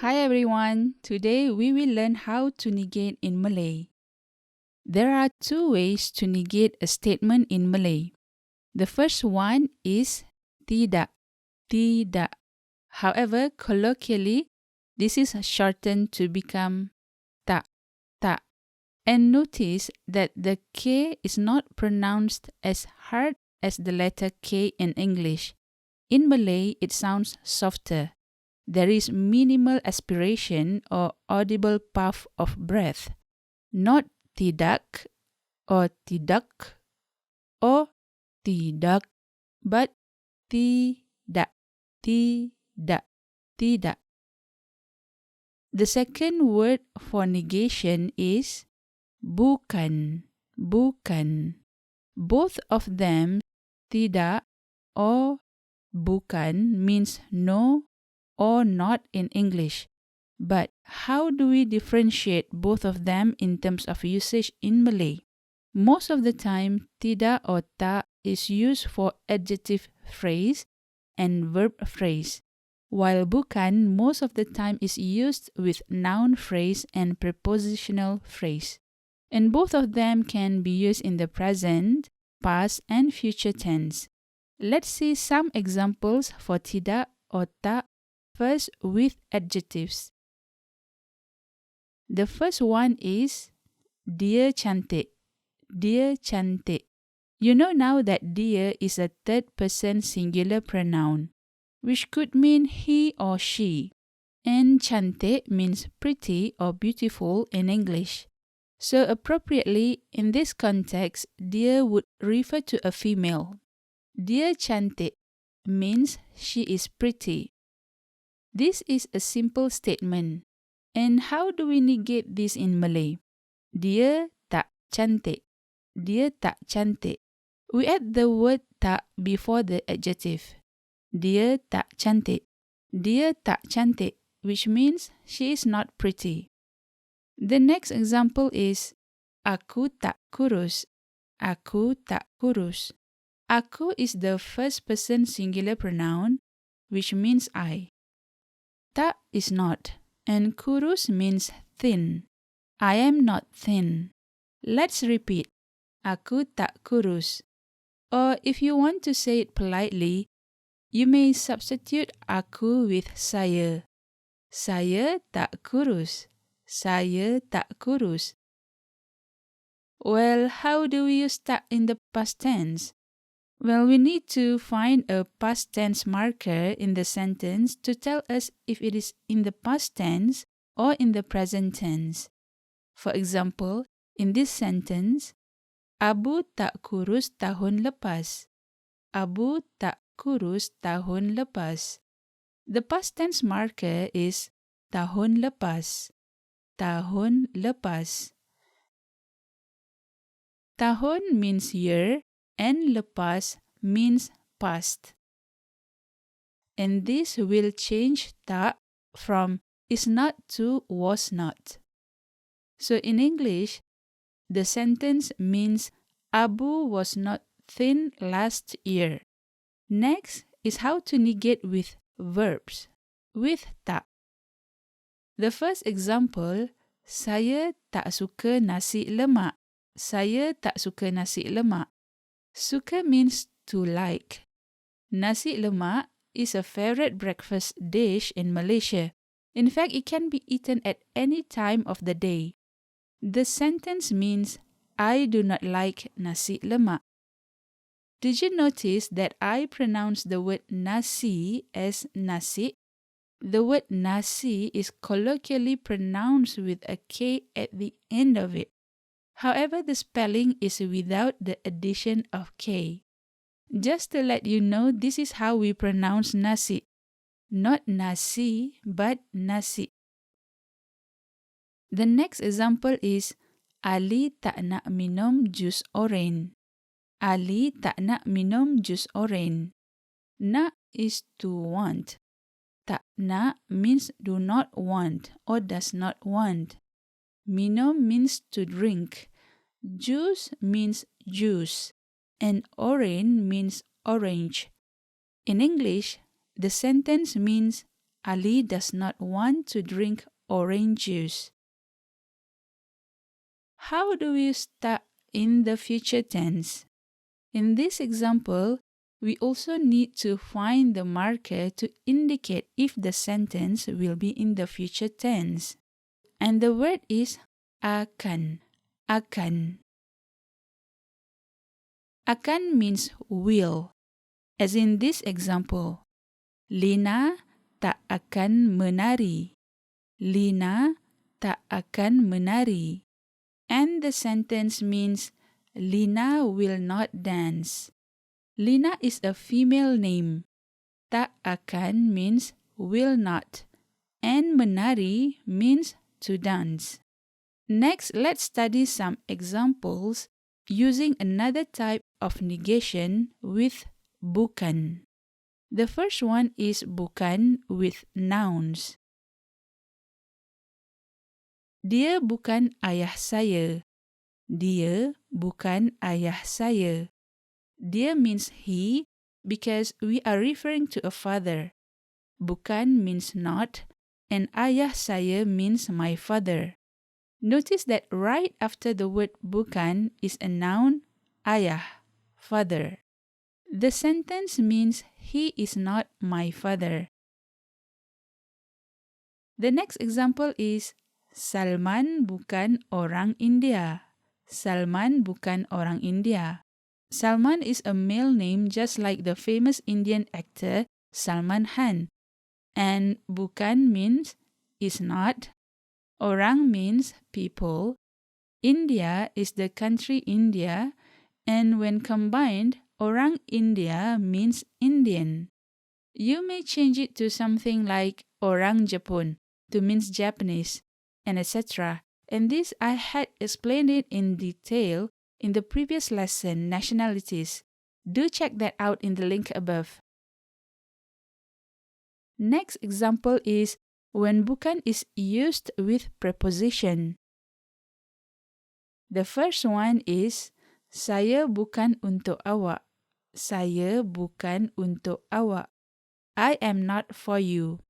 Hi everyone, today we will learn how to negate in Malay. There are two ways to negate a statement in Malay. The first one is tidak, tidak. However, colloquially, this is shortened to become tak, tak. And notice that the K is not pronounced as hard as the letter K in English. In Malay, it sounds softer. There is minimal aspiration or audible puff of breath, not tidak or tidak or tidak, but tidak, tidak, tidak. The second word for negation is bukan, bukan. Both of them, tidak or bukan, means no or not in English. But how do we differentiate both of them in terms of usage in Malay? Most of the time, tidak or tak is used for adjective phrase and verb phrase, while bukan most of the time is used with noun phrase and prepositional phrase. And both of them can be used in the present, past, and future tense. Let's see some examples for tidak or tak. First, with adjectives. The first one is dia cantik. Dia cantik. You know now that dia is a third person singular pronoun, which could mean he or she. And cantik means pretty or beautiful in English. So appropriately, in this context, dia would refer to a female. Dia cantik means she is pretty. This is a simple statement. And how do we negate this in Malay? Dia tak cantik. Dia tak cantik. We add the word tak before the adjective. Dia tak cantik. Dia tak cantik, which means she is not pretty. The next example is aku tak kurus. Aku tak kurus. Aku is the first person singular pronoun, which means I. Tak is not, and kurus means thin. I am not thin. Let's repeat. Aku tak kurus. Or if you want to say it politely, you may substitute aku with saya. Saya tak kurus. Saya tak kurus. Well, how do we use tak in the past tense? Well, we need to find a past tense marker in the sentence to tell us if it is in the past tense or in the present tense. For example, in this sentence, Abu tak kurus tahun lepas. Abu tak kurus tahun lepas. The past tense marker is tahun lepas. Tahun lepas. Tahun means year and lepas means past. And this will change tak from is not to was not. So in English, the sentence means Abu was not thin last year. Next is how to negate with verbs, with tak. The first example, saya tak suka nasi lemak. Saya tak suka nasi lemak. Suka means to like. Nasi lemak is a favorite breakfast dish in Malaysia. In fact, it can be eaten at any time of the day. The sentence means, I do not like nasi lemak. Did you notice that I pronounced the word nasi as nasi? The word nasi is colloquially pronounced with a K at the end of it. However, the spelling is without the addition of K. Just to let you know, this is how we pronounce nasi. Not nasi, but nasi. The next example is Ali tak nak minum jus oren. Ali tak nak minum jus oren. Nak is to want. Tak nak means do not want or does not want. Minum means to drink. Jus means juice. And oren means orange. In English, the sentence means Ali does not want to drink orange juice. How do we start in the future tense? In this example, we also need to find the marker to indicate if the sentence will be in the future tense. And the word is akan. Akan. Akan means will. As in this example, Lina tak akan menari. Lina tak akan menari. And the sentence means Lina will not dance. Lina is a female name. Tak akan means will not. And menari means to dance. Next, let's study some examples using another type of negation with bukan. The first one is bukan with nouns. Dia bukan ayah saya. Dia bukan ayah saya. Dia means he because we are referring to a father. Bukan means not, and ayah saya means my father. Notice that right after the word bukan is a noun, ayah, father. The sentence means he is not my father. The next example is Salman bukan orang India. Salman bukan orang India. Salman is a male name just like the famous Indian actor Salman Khan. And bukan means is not. Orang means people. India is the country India. And when combined, orang India means Indian. You may change it to something like orang Jepun to means Japanese, and etc. And this I had explained it in detail in the previous lesson, nationalities. Do check that out in the link above. Next example is when bukan is used with preposition. The first one is saya bukan untuk awak. Saya bukan untuk awak. I am not for you.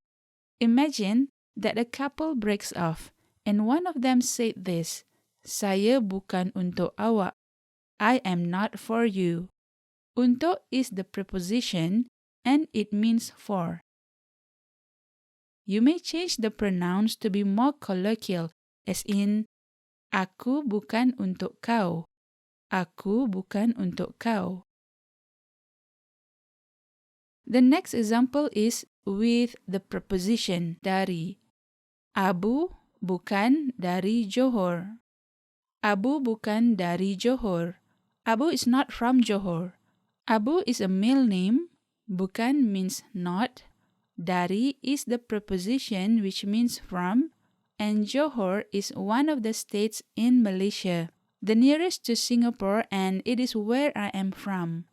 Imagine that a couple breaks off and one of them said this, saya bukan untuk awak. I am not for you. Untuk is the preposition and it means for. You may change the pronouns to be more colloquial as in aku bukan untuk kau. Aku bukan untuk kau. The next example is with the preposition dari. Abu bukan dari Johor. Abu bukan dari Johor. Abu is not from Johor. Abu is a male name. Bukan means not. Dari is the preposition which means from. And Johor is one of the states in Malaysia, the nearest to Singapore, and it is where I am from.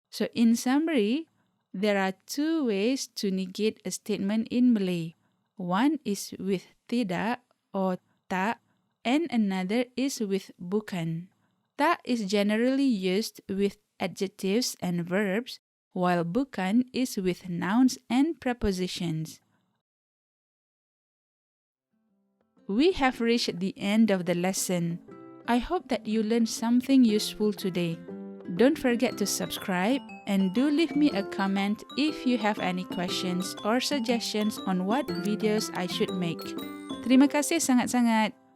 So in summary, there are two ways to negate a statement in Malay. One is with tidak or tak, and another is with bukan. Tak is generally used with adjectives and verbs, while bukan is with nouns and prepositions. We have reached the end of the lesson. I hope that you learned something useful today. Don't forget to subscribe and do leave me a comment if you have any questions or suggestions on what videos I should make. Terima kasih sangat-sangat.